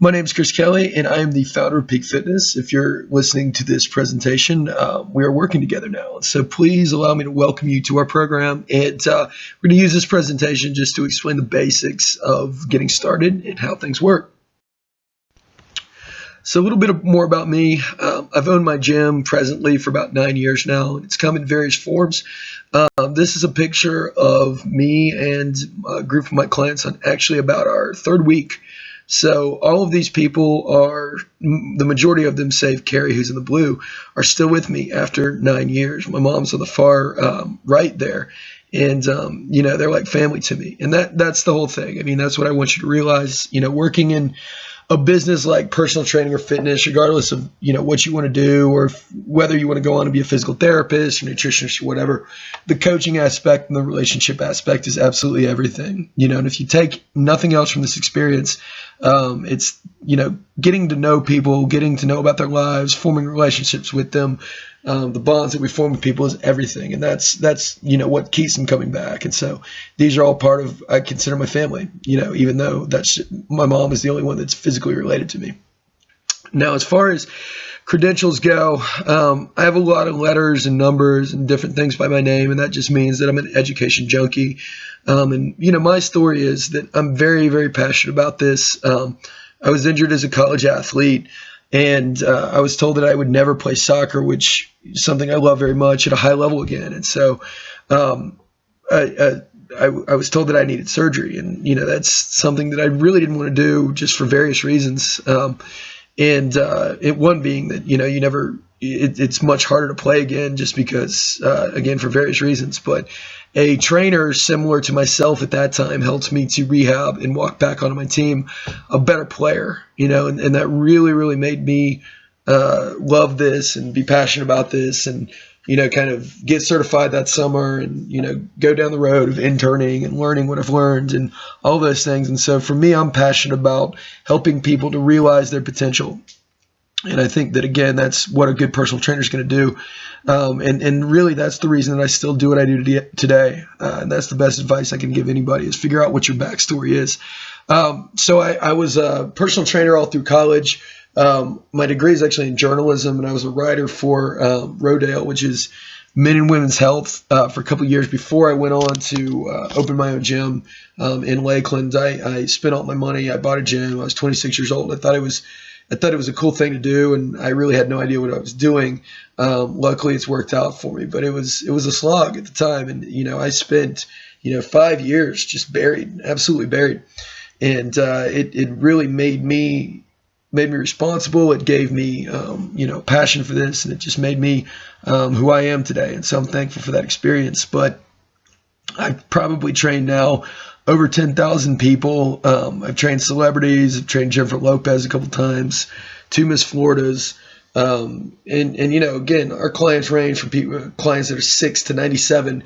My name is Chris Kelly, and I am the founder of Peak Fitness. If you're listening to this presentation, we are working together now. So please allow me to welcome you to our program. And we're going to use this presentation just to explain the basics of getting started and how things work. So a little bit more about me. I've owned my gym presently for about 9 years now, and it's come in various forms. This is a picture of me and a group of my clients on actually about our third week. So all of these people are, the majority of them, save Carrie, who's in the blue, are still with me after 9 years. My mom's on the far right there. And, they're like family to me. And that's the whole thing. I mean, that's what I want you to realize, working in a business like personal training or fitness, regardless of, what you want to do or whether you want to go on to be a physical therapist or nutritionist or whatever, the coaching aspect and the relationship aspect is absolutely everything, and if you take nothing else from this experience, it's, getting to know people, getting to know about their lives, forming relationships with them. The bonds that we form with people is everything. And that's what keeps them coming back. And so these are all part of, I consider my family, even though my mom is the only one that's physically related to me. Now, as far as credentials go, I have a lot of letters and numbers and different things by my name. And that just means that I'm an education junkie. My story is that I'm very, very passionate about this. I was injured as a college athlete. And I was told that I would never play soccer, which is something I love very much, at a high level again. And so I was told that I needed surgery. And, that's something that I really didn't want to do just for various reasons. One being that, it's much harder to play again just because, again, for various reasons. But a trainer similar to myself at that time helped me to rehab and walk back onto my team a better player, and that really, really made me love this and be passionate about this and, kind of get certified that summer and, go down the road of interning and learning what I've learned and all those things. And so for me, I'm passionate about helping people to realize their potential. And I think that, again, that's what a good personal trainer is going to do. And really, that's the reason that I still do what I do today. And that's the best advice I can give anybody is figure out what your backstory is. So I was a personal trainer all through college. My degree is actually in journalism, and I was a writer for Rodale, which is men and women's health, for a couple of years before I went on to open my own gym in Lakeland. I spent all my money. I bought a gym. I was 26 years old. I thought it was a cool thing to do, and I really had no idea what I was doing. Luckily, it's worked out for me, but it was a slog at the time. And, I spent, 5 years just buried, absolutely buried. And it really made me responsible. It gave me, passion for this, and it just made me who I am today. And so I'm thankful for that experience. But I've probably trained now over 10,000 people. I've trained celebrities. I've trained Jennifer Lopez a couple times, 2 Miss Floridas. Again, our clients range from clients that are 6 to 97.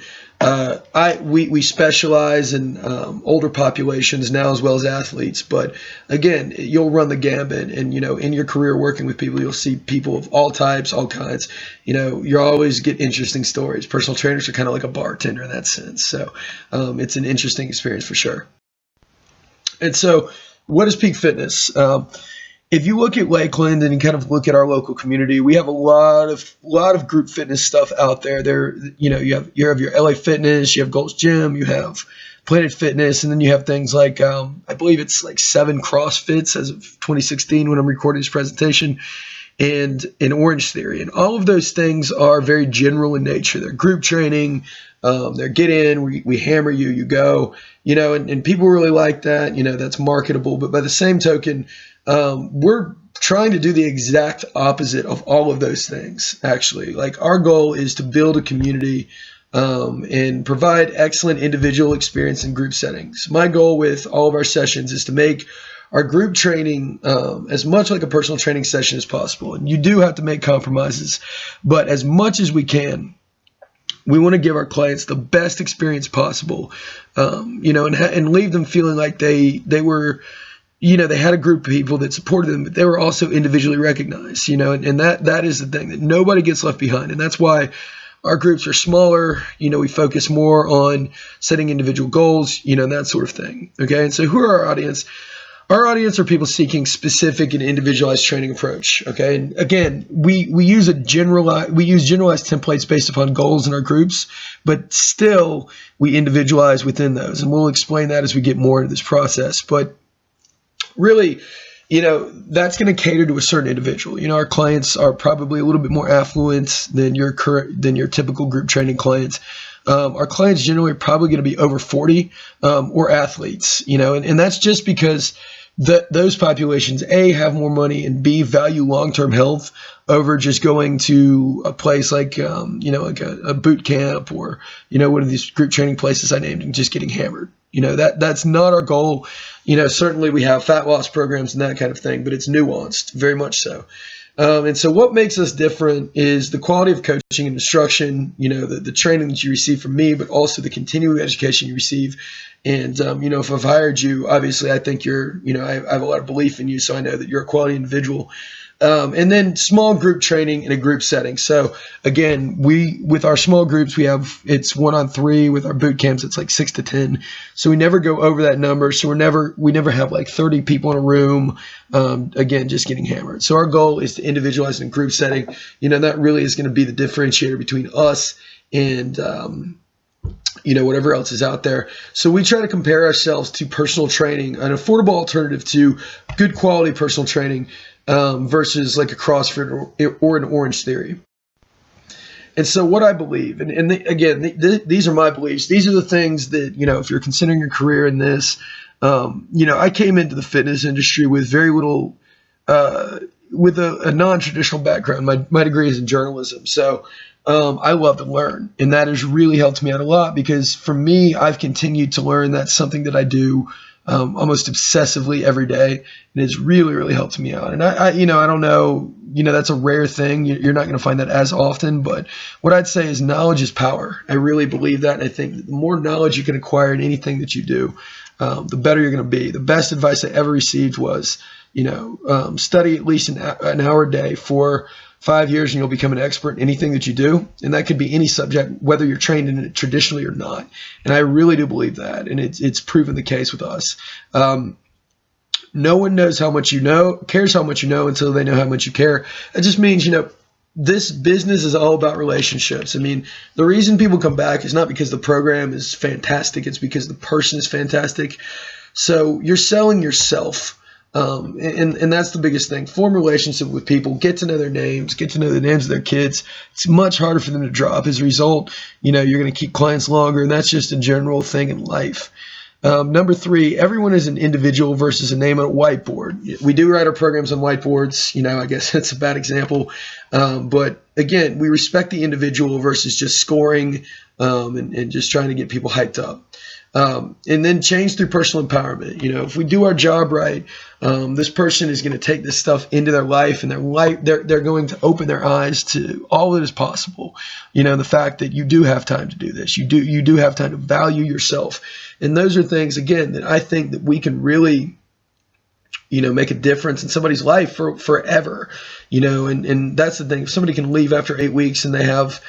We specialize in older populations now as well as athletes. But again, you'll run the gambit, and in your career working with people, you'll see people of all types, all kinds. You always get interesting stories. Personal trainers are kind of like a bartender in that sense. So it's an interesting experience for sure. And so, what is Peak Fitness? If you look at Lakeland and you kind of look at our local community, we have a lot of group fitness stuff out there. You have your LA Fitness, you have Gold's Gym, you have Planet Fitness, and then you have things like I believe it's like 7 CrossFits as of 2016 when I'm recording this presentation, and an Orange Theory. And all of those things are very general in nature. They're group training. They're get in, we hammer you, you go, and people really like that. That's marketable. But by the same token, we're trying to do the exact opposite of all of those things, actually. Like, our goal is to build a community and provide excellent individual experience in group settings. My goal with all of our sessions is to make our group training as much like a personal training session as possible. And you do have to make compromises, but as much as we can, we want to give our clients the best experience possible, and leave them feeling like they were, they had a group of people that supported them, but they were also individually recognized, and that is the thing, that nobody gets left behind. And that's why our groups are smaller. We focus more on setting individual goals, and that sort of thing. Okay. And so who are our audience? Our audience are people seeking specific and individualized training approach. Okay, and again, we use generalized templates based upon goals in our groups, but still we individualize within those, and we'll explain that as we get more into this process. But really, that's going to cater to a certain individual. Our clients are probably a little bit more affluent than your typical group training clients. Our clients generally are probably going to be over 40 or athletes, and that's just because those populations, A, have more money, and B, value long-term health over just going to a place like, like a boot camp or, one of these group training places I named and just getting hammered. That's not our goal. Certainly we have fat loss programs and that kind of thing, but it's nuanced, very much so. And so what makes us different is the quality of coaching and instruction, the training that you receive from me, but also the continuing education you receive. And, if I've hired you, obviously I think I have a lot of belief in you, so I know that you're a quality individual. And then small group training in a group setting. So again, with our small groups, it's 1-on-3. With our boot camps, it's like 6 to 10. So we never go over that number. So we never have like 30 people in a room, again, just getting hammered. So our goal is to individualize in a group setting. That really is going to be the differentiator between us and, whatever else is out there. So we try to compare ourselves to personal training, an affordable alternative to good quality personal training, versus like a CrossFit or an Orange Theory. And so what I believe, these are my beliefs. These are the things that, if you're considering your career in this, I came into the fitness industry with very little, with a non-traditional background. My degree is in journalism. So I love to learn, and that has really helped me out a lot because for me, I've continued to learn. That's something that I do almost obsessively every day, and it's really, really helped me out. And I don't know, that's a rare thing. You're not going to find that as often, but what I'd say is knowledge is power. I really believe that, and I think that the more knowledge you can acquire in anything that you do, the better you're going to be. The best advice I ever received was, study at least an hour a day for 5 years and you'll become an expert in anything that you do. And that could be any subject, whether you're trained in it traditionally or not. And I really do believe that. And it's proven the case with us. No one knows how much you know, cares how much you know until they know how much you care. It just means, this business is all about relationships. I mean, the reason people come back is not because the program is fantastic. It's because the person is fantastic. So you're selling yourself. And that's the biggest thing. Form relationship with people, get to know their names, get to know the names of their kids. It's much harder for them to drop. As a result, you're going to keep clients longer, and that's just a general thing in life. Number 3, everyone is an individual versus a name on a whiteboard. We do write our programs on whiteboards. I guess that's a bad example. But again, we respect the individual versus just scoring and just trying to get people hyped up. And then change through personal empowerment. If we do our job right, this person is going to take this stuff into their life, and they're going to open their eyes to all that is possible. The fact that you do have time to do this, you do have time to value yourself, and those are things again that I think that we can really, make a difference in somebody's life for forever. And that's the thing. If somebody can leave after 8 weeks and they have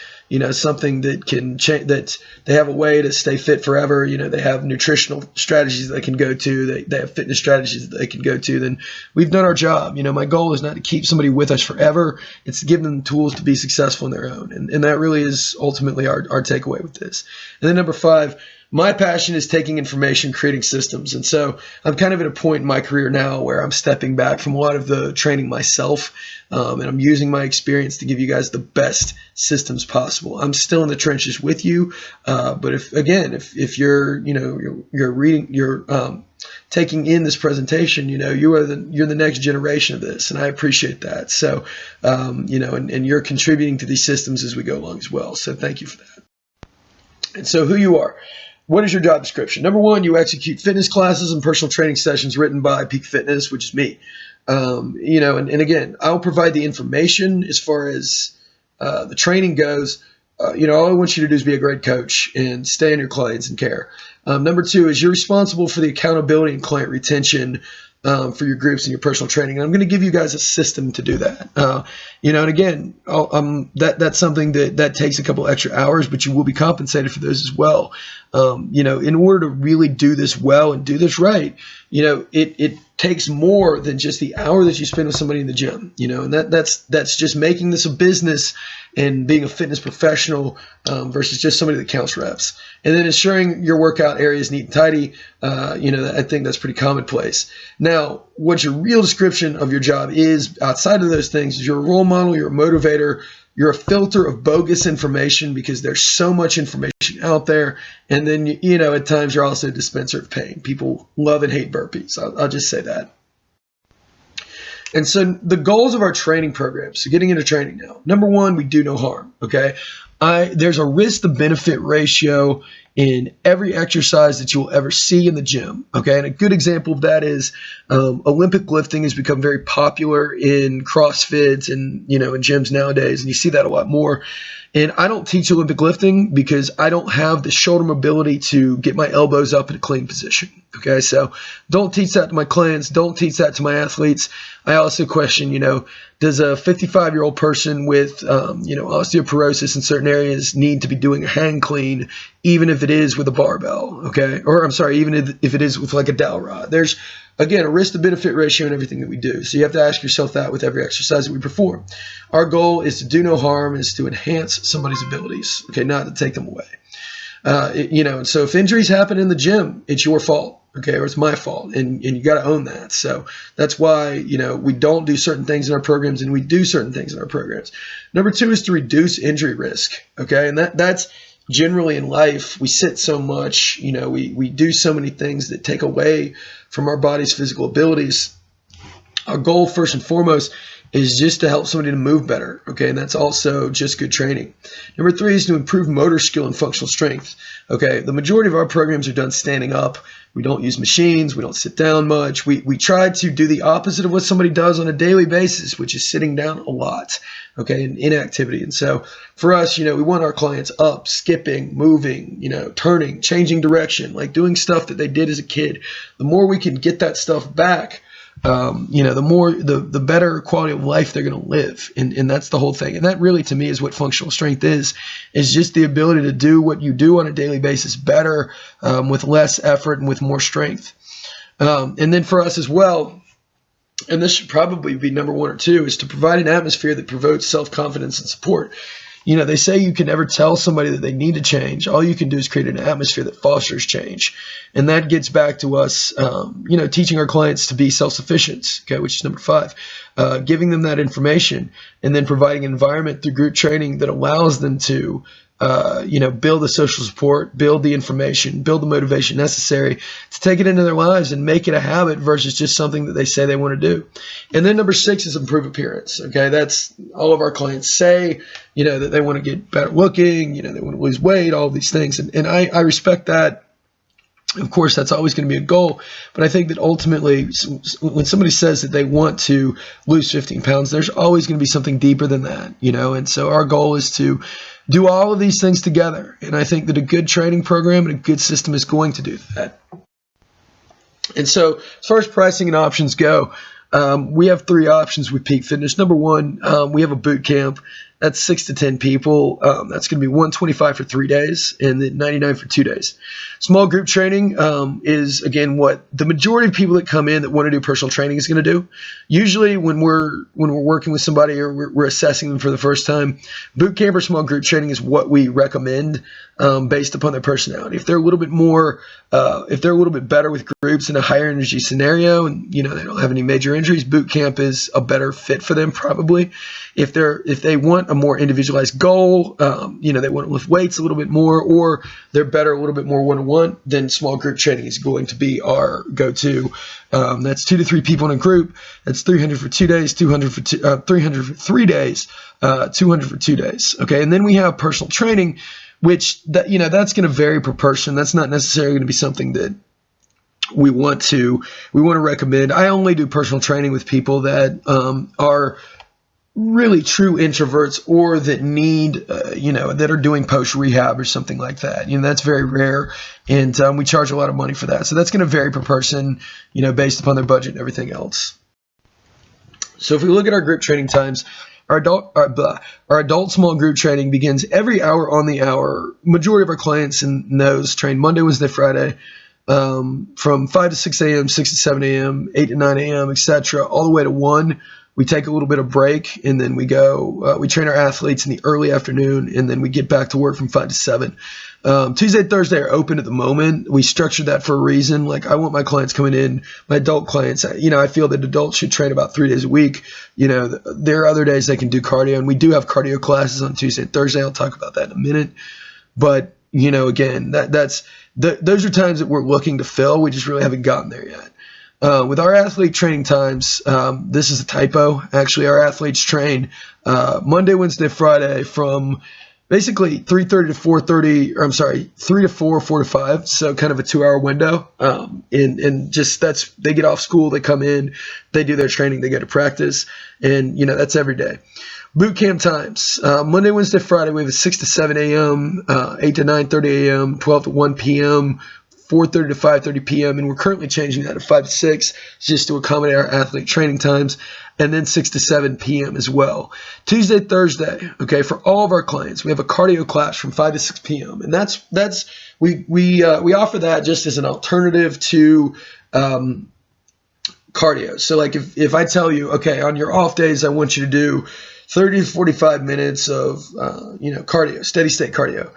something that can change, that they have a way to stay fit forever. They have nutritional strategies that they can go to. They have fitness strategies that they can go to. Then we've done our job. My goal is not to keep somebody with us forever. It's to give them tools to be successful on their own. And that really is ultimately our takeaway with this. And then number 5, my passion is taking information, creating systems. And so I'm kind of at a point in my career now where I'm stepping back from a lot of the training myself, and I'm using my experience to give you guys the best systems possible. I'm still in the trenches with you, but if you're reading, you're taking in this presentation, you're the next generation of this, and I appreciate that. So, and you're contributing to these systems as we go along as well. So thank you for that. And so who you are. What is your job description? Number 1, you execute fitness classes and personal training sessions written by Peak Fitness, which is me. And again, I'll provide the information as far as the training goes. All I want you to do is be a great coach and stay in your clients and care. Number 2 is you're responsible for the accountability and client retention for your groups and your personal training. And I'm going to give you guys a system to do that. And again, that's something that takes a couple extra hours, but you will be compensated for those as well. In order to really do this well and do this right, takes more than just the hour that you spend with somebody in the gym, and that's just making this a business and being a fitness professional versus just somebody that counts reps. And then ensuring your workout area is neat and tidy, I think that's pretty commonplace. Now, what your real description of your job is outside of those things is you're a role model, you're a motivator, you're a filter of bogus information because there's so much information out there. And then, at times you're also a dispenser of pain. People love and hate burpees. I'll just say that. And so the goals of our training program, so getting into training now, number one, we do no harm, okay? There's a risk to benefit ratio in every exercise that you will ever see in the gym, okay? And a good example of that is Olympic lifting has become very popular in CrossFit and, in gyms nowadays, and you see that a lot more. And I don't teach Olympic lifting because I don't have the shoulder mobility to get my elbows up in a clean position. Okay, so don't teach that to my clients. Don't teach that to my athletes. I also question, does a 55-year-old person with, osteoporosis in certain areas need to be doing a hang clean, even if it is with a barbell? Okay, or I'm sorry, even if it is with like a dowel rod. There's, again, a risk to benefit ratio in everything that we do. So you have to ask yourself that with every exercise that we perform. Our goal is to do no harm, is to enhance somebody's abilities, okay, not to take them away. And so if injuries happen in the gym, it's your fault, okay, or it's my fault, and you got to own that. So that's why, we don't do certain things in our programs and we do certain things in our programs. Number two is to reduce injury risk, okay, and that's generally in life. We sit so much, we do so many things that take away from our body's physical abilities. Our goal, first and foremost, is just to help somebody to move better, okay? And that's also just good training. Number three is to improve motor skill and functional strength, okay? The majority of our programs are done standing up. We don't use machines. We don't sit down much. We try to do the opposite of what somebody does on a daily basis, which is sitting down a lot, okay, and inactivity. And so for us, we want our clients up, skipping, moving, turning, changing direction, like doing stuff that they did as a kid. The more we can get that stuff back, the better quality of life they're going to live. And that's the whole thing. And that really, to me, is what functional strength is just the ability to do what you do on a daily basis better, with less effort and with more strength. And then for us as well, and this should probably be number one or two, is to provide an atmosphere that promotes self-confidence and support. They say you can never tell somebody that they need to change. All you can do is create an atmosphere that fosters change. And that gets back to us, teaching our clients to be self-sufficient, okay, which is number five, giving them that information and then providing an environment through group training that allows them to, build the social support, build the information, build the motivation necessary to take it into their lives and make it a habit versus just something that they say they want to do. And then number six is improve appearance. Okay. That's all of our clients say, that they want to get better looking, they want to lose weight, all of these things. And I respect that. Of course, that's always going to be a goal. But I think that ultimately, when somebody says that they want to lose 15 pounds, there's always going to be something deeper than that, And so our goal is to do all of these things together. And I think that a good training program and a good system is going to do that. And so as far as pricing and options go, we have three options with Peak Fitness. Number one, we have a boot camp. That's 6 to 10 people. That's going to be $125 for 3 days and then $99 for 2 days. Small group training is, again, what the majority of people that come in that want to do personal training is going to do. Usually when we're working with somebody or we're assessing them for the first time, boot camp or small group training is what we recommend based upon their personality. If they're a little bit more, if they're a little bit better with groups in a higher energy scenario and, they don't have any major injuries, boot camp is a better fit for them probably. If they want a more individualized goal, they want to lift weights a little bit more, or they're better a little bit more one-on-one, then small group training is going to be our go-to. That's 2 to 3 people in a group. That's $300 for 2 days, $300 for 3 days, $200 for 2 days. Okay, and then we have personal training, which that's going to vary per person. That's not necessarily going to be something that we want to recommend. I only do personal training with people that are really true introverts or that need, that are doing post rehab or something like that. That's very rare. And we charge a lot of money for that. So that's going to vary per person, based upon their budget and everything else. So if we look at our group training times, our adult small group training begins every hour on the hour. Majority of our clients in those train Monday, Wednesday, Friday. from 5 to 6 a.m., 6 to 7 a.m., 8 to 9 a.m., etc., all the way to 1. We take a little bit of break, and then we go. We train our athletes in the early afternoon, and then we get back to work from 5 to 7. Tuesday, Thursday are open at the moment. We structured that for a reason. Like, I want my clients coming in, my adult clients. I feel that adults should train about 3 days a week. There are other days they can do cardio, and we do have cardio classes on Tuesday and Thursday. I'll talk about that in a minute. But again, those are times that we're looking to fill. We just really haven't gotten there yet. With our athlete training times, this is a typo. Actually, our athletes train Monday, Wednesday, Friday from basically 3:30 to 4:30, or I'm sorry, 3 to 4, 4 to 5. So kind of a 2-hour window. And just they get off school, they come in, they do their training, they go to practice, and that's every day. Boot camp times. Monday, Wednesday, Friday, we have a 6 to 7 a.m., 8 to 9:30 a.m., 12 to 1 p.m., 4:30 to 5:30 p.m., and we're currently changing that to 5 to 6 just to accommodate our athlete training times, and then 6 to 7 p.m. as well. Tuesday, Thursday, okay, for all of our clients, we have a cardio class from 5 to 6 p.m., and we offer that just as an alternative to cardio. So like if I tell you, okay, on your off days, I want you to do 30 to 45 minutes of cardio, steady state cardio.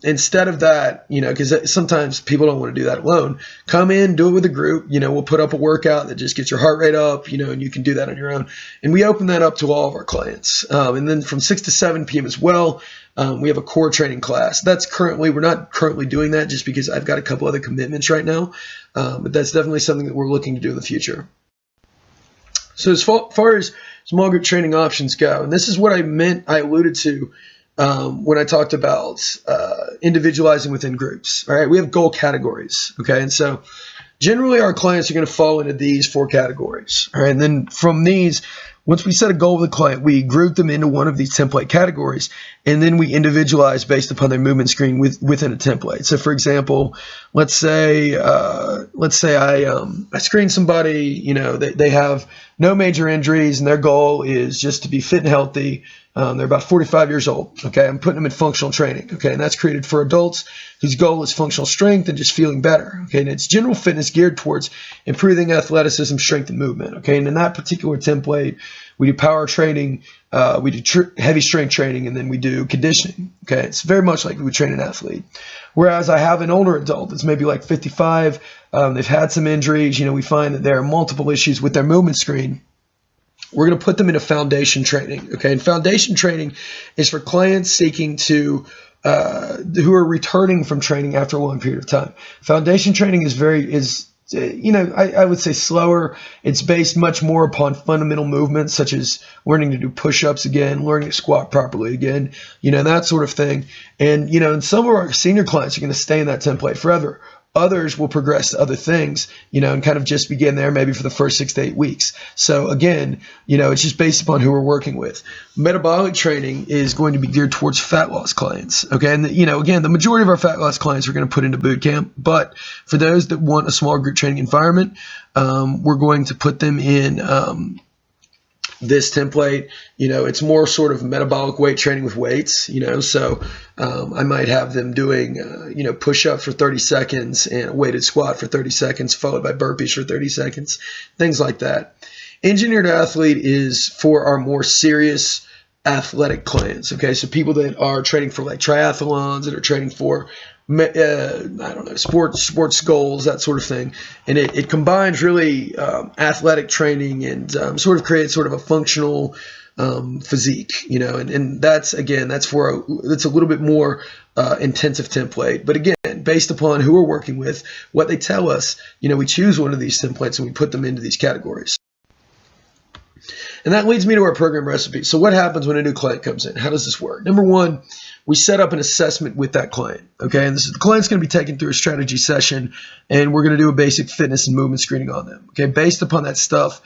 Instead of that, because sometimes people don't want to do that alone, come in, do it with a group. We'll put up a workout that just gets your heart rate up, and you can do that on your own. And we open that up to all of our clients. And then from 6 to 7 p.m. as well, we have a core training class. We're not currently doing that just because I've got a couple other commitments right now. But that's definitely something that we're looking to do in the future. So as far as small group training options go, and this is what I alluded to when I talked about individualizing within groups. All right, we have goal categories. Okay, and so generally our clients are going to fall into these 4 categories. All right, and then from these, once we set a goal with the client, we group them into one of these template categories, and then we individualize based upon their movement screen within a template. So, for example, let's say I screen somebody. They have no major injuries, and their goal is just to be fit and healthy. They're about 45 years old. Okay, I'm putting them in functional training. Okay, and that's created for adults whose goal is functional strength and just feeling better. Okay, and it's general fitness geared towards improving athleticism, strength, and movement. Okay, and in that particular template, we do power training, we do heavy strength training, and then we do conditioning. Okay, it's very much like we would train an athlete. Whereas I have an older adult that's maybe like 55, they've had some injuries. We find that there are multiple issues with their movement screen. We're going to put them into foundation training. Okay, and foundation training is for clients seeking to who are returning from training after a long period of time. Foundation training is I would say slower. It's based much more upon fundamental movements such as learning to do push-ups again, learning to squat properly again, that sort of thing. And and some of our senior clients are going to stay in that template forever. Others will progress to other things, and kind of just begin there maybe for the first 6 to 8 weeks. So again, it's just based upon who we're working with. Metabolic training is going to be geared towards fat loss clients. Okay. And again, the majority of our fat loss clients are going to put into boot camp, but for those that want a small group training environment, we're going to put them in, this template. It's more sort of metabolic weight training with weights, so I might have them doing, push-ups for 30 seconds and a weighted squat for 30 seconds, followed by burpees for 30 seconds, things like that. Engineered athlete is for our more serious athletic clients. Okay, so people that are training for like triathlons, that are training for sports goals, that sort of thing. And it combines really athletic training and sort of creates sort of a functional physique, and that's a little bit more intensive template. But again, based upon who we're working with, what they tell us, we choose one of these templates and we put them into these categories. And that leads me to our program recipe. So what happens when a new client comes in? How does this work? Number one, we set up an assessment with that client. Okay, and the client's going to be taken through a strategy session, and we're going to do a basic fitness and movement screening on them. Okay, based upon that stuff,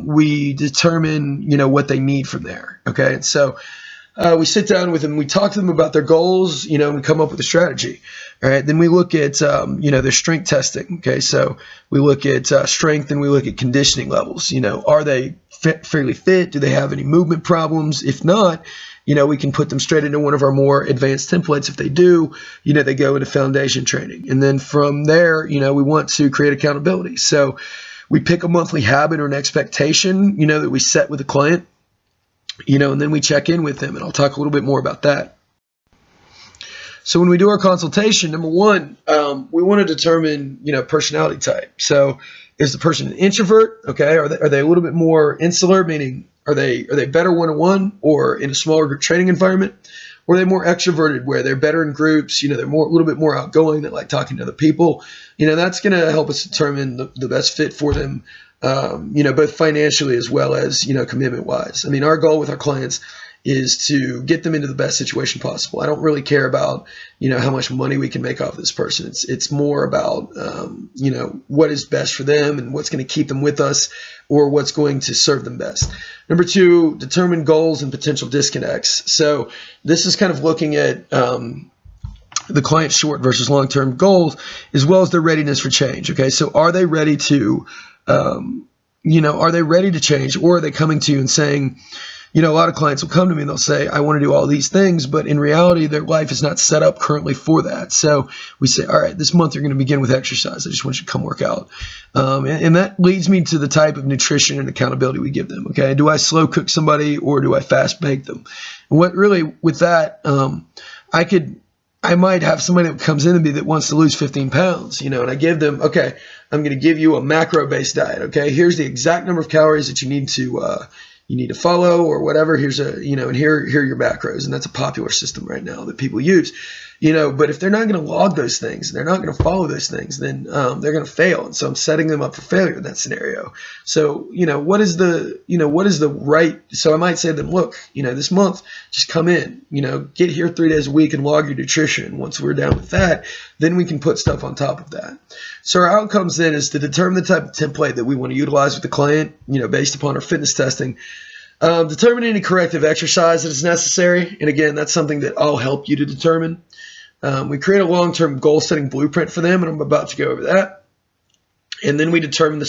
we determine what they need from there. Okay, and so we sit down with them, we talk to them about their goals, and come up with a strategy. All right. Then we look at, their strength testing. Okay. So we look at strength and we look at conditioning levels. Are they fairly fit? Do they have any movement problems? If not, we can put them straight into one of our more advanced templates. If they do, they go into foundation training. And then from there, we want to create accountability. So we pick a monthly habit or an expectation, that we set with the client, and then we check in with them. And I'll talk a little bit more about that. So when we do our consultation, number one, we want to determine, personality type. So is the person an introvert? Okay. Are they a little bit more insular, meaning are they better one-on-one or in a smaller group training environment? Or are they more extroverted where they're better in groups? They're a little bit more outgoing. They like talking to other people. That's going to help us determine the best fit for them, both financially as well as, commitment wise. I mean, our goal with our clients is to get them into the best situation possible. I don't really care about, how much money we can make off this person. It's more about, what is best for them and what's going to keep them with us or what's going to serve them best. Number two, determine goals and potential disconnects. So this is kind of looking at, the client's short versus long-term goals, as well as their readiness for change. Okay. So are they ready to, change, or are they coming to you and saying, a lot of clients will come to me and they'll say, I want to do all these things, but in reality, their life is not set up currently for that. So we say, all right, this month you're going to begin with exercise. I just want you to come work out. And that leads me to the type of nutrition and accountability we give them. Okay. Do I slow cook somebody or do I fast bake them? And what really with that, I might have somebody that comes in to me that wants to lose 15 pounds, and I give them, okay, I'm going to give you a macro-based diet. Okay. Here's the exact number of calories that you need to follow or whatever. Here's and here are your macros. And that's a popular system right now that people use, but if they're not going to log those things, they're not going to follow those things, then they're going to fail. And so I'm setting them up for failure in that scenario. So, what is the right, so I might say to them, look, this month, just come in, get here 3 days a week and log your nutrition. Once we're done with that, then we can put stuff on top of that. So our outcomes then is to determine the type of template that we want to utilize with the client, based upon our fitness testing. Determine any corrective exercise that is necessary. And again, that's something that I'll help you to determine. We create a long-term goal-setting blueprint for them, and I'm about to go over that. And then we determine the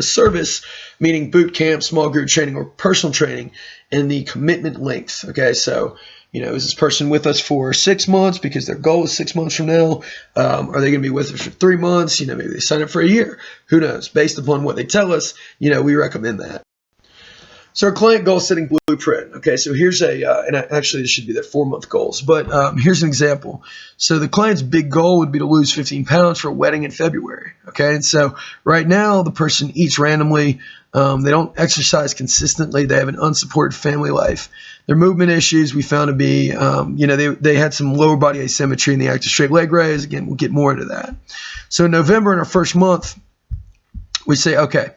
service, meaning boot camp, small group training, or personal training, and the commitment length. Okay, so, is this person with us for 6 months because their goal is 6 months from now? Are they going to be with us for 3 months? Maybe they sign up for a year. Who knows? Based upon what they tell us, we recommend that. So our client goal setting blueprint. Okay, so here's and actually this should be their 4-month goals, but here's an example. So the client's big goal would be to lose 15 pounds for a wedding in February. Okay, and so right now the person eats randomly. They don't exercise consistently. They have an unsupported family life. Their movement issues we found to be, they had some lower body asymmetry in the active straight leg raise. Again, we'll get more into that. So in November, in our first month, we say, okay,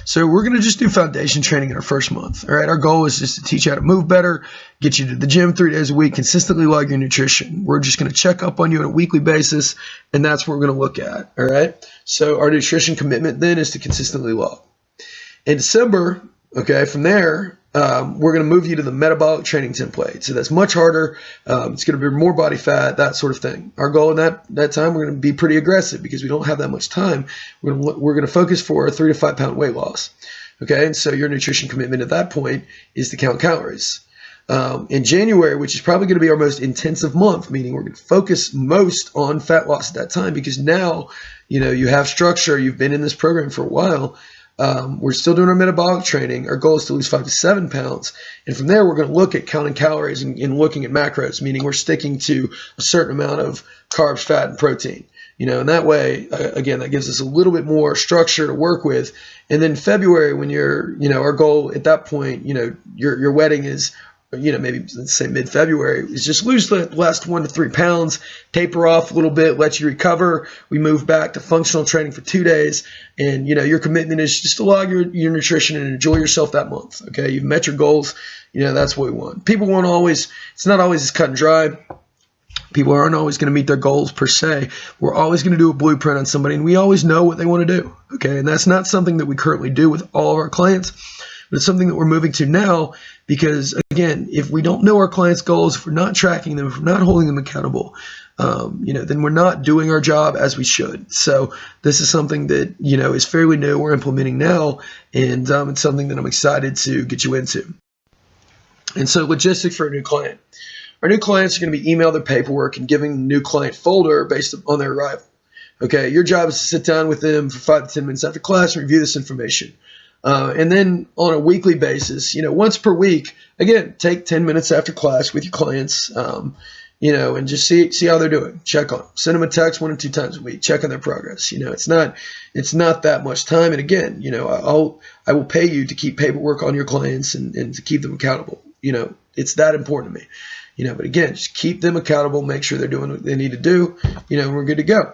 so we're going to just do foundation training in our first month. All right. Our goal is just to teach you how to move better, get you to the gym 3 days a week, consistently log your nutrition. We're just going to check up on you on a weekly basis, and that's what we're going to look at. All right. So our nutrition commitment then is to consistently log. In December, okay, from there, we're going to move you to the metabolic training template. So that's much harder. It's going to be more body fat, that sort of thing. Our goal in that time, we're going to be pretty aggressive because we don't have that much time. We're going to focus for a 3 to 5 pound weight loss. Okay, and so your nutrition commitment at that point is to count calories. In January, which is probably going to be our most intensive month, meaning we're going to focus most on fat loss at that time because now, you have structure. You've been in this program for a while. We're still doing our metabolic training. Our goal is to lose 5 to 7 pounds. And from there, we're going to look at counting calories and looking at macros, meaning we're sticking to a certain amount of carbs, fat, and protein. And that way, again, that gives us a little bit more structure to work with. And then February, when our goal at that point, your wedding is, maybe let's say mid-February, is just lose the last 1 to 3 pounds, taper off a little bit, let you recover. We move back to functional training for 2 days. And, your commitment is just to log your nutrition and enjoy yourself that month. Okay. You've met your goals. That's what we want. People it's not always as cut and dry. People aren't always going to meet their goals per se. We're always going to do a blueprint on somebody, and we always know what they want to do. Okay. And that's not something that we currently do with all of our clients. but it's something that we're moving to now because, again, if we don't know our clients' goals, if we're not tracking them, if we're not holding them accountable, then we're not doing our job as we should. So this is something that, is fairly new. We're implementing now, and it's something that I'm excited to get you into. And so logistics for a new client. Our new clients are going to be emailed their paperwork and giving the new client folder based on their arrival. Okay, your job is to sit down with them for 5 to 10 minutes after class and review this information. And then on a weekly basis, once per week, again, take 10 minutes after class with your clients, and just see how they're doing. Check on them. Send them a text 1 or 2 times a week. Check on their progress. It's not that much time. And again, I will pay you to keep paperwork on your clients and to keep them accountable. It's that important to me. But again, just keep them accountable, make sure they're doing what they need to do, and we're good to go.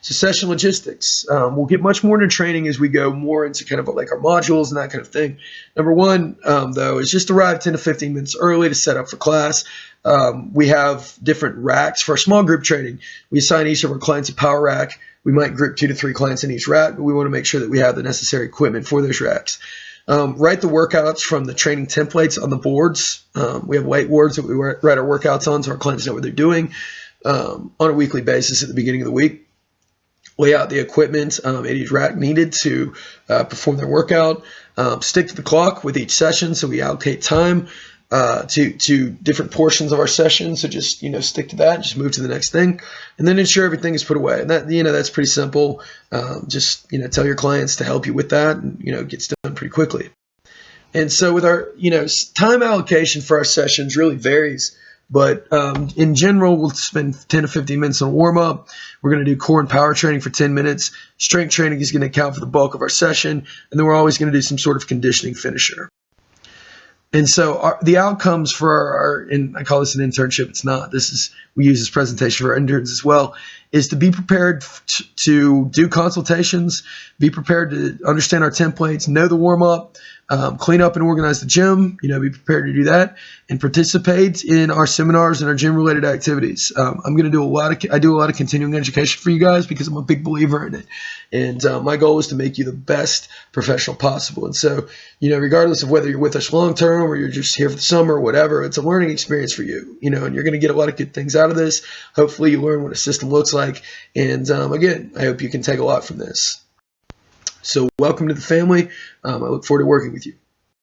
So session logistics. We'll get much more into training as we go more into kind of like our modules and that kind of thing. Number one, though, is just arrive 10 to 15 minutes early to set up for class. We have different racks for our small group training. We assign each of our clients a power rack. We might group 2 to 3 clients in each rack, but we want to make sure that we have the necessary equipment for those racks. Write the workouts from the training templates on the boards. We have whiteboards that we write our workouts on so our clients know what they're doing on a weekly basis at the beginning of the week. Lay out the equipment at each rack needed to perform their workout. Stick to the clock with each session, so we allocate time to different portions of our session. So just stick to that, just move to the next thing, and then ensure everything is put away. And that that's pretty simple. Just tell your clients to help you with that, and it gets done pretty quickly. And so with our time allocation for our sessions really varies. But in general, we'll spend 10 to 15 minutes on warm up. We're going to do core and power training for 10 minutes. Strength training is going to account for the bulk of our session. And then we're always going to do some sort of conditioning finisher. And so the outcomes for our, and I call this an internship, it's not, we use this presentation for our interns as well, is to be prepared to do consultations, be prepared to understand our templates, know the warm up, clean up and organize the gym, be prepared to do that, and participate in our seminars and our gym related activities. I'm going to do I do a lot of continuing education for you guys because I'm a big believer in it. And my goal is to make you the best professional possible. And so, regardless of whether you're with us long term or you're just here for the summer or whatever, it's a learning experience for you, and you're going to get a lot of good things out of this. Hopefully you learn what a system looks like. And again, I hope you can take a lot from this. So welcome to the family. I look forward to working with you.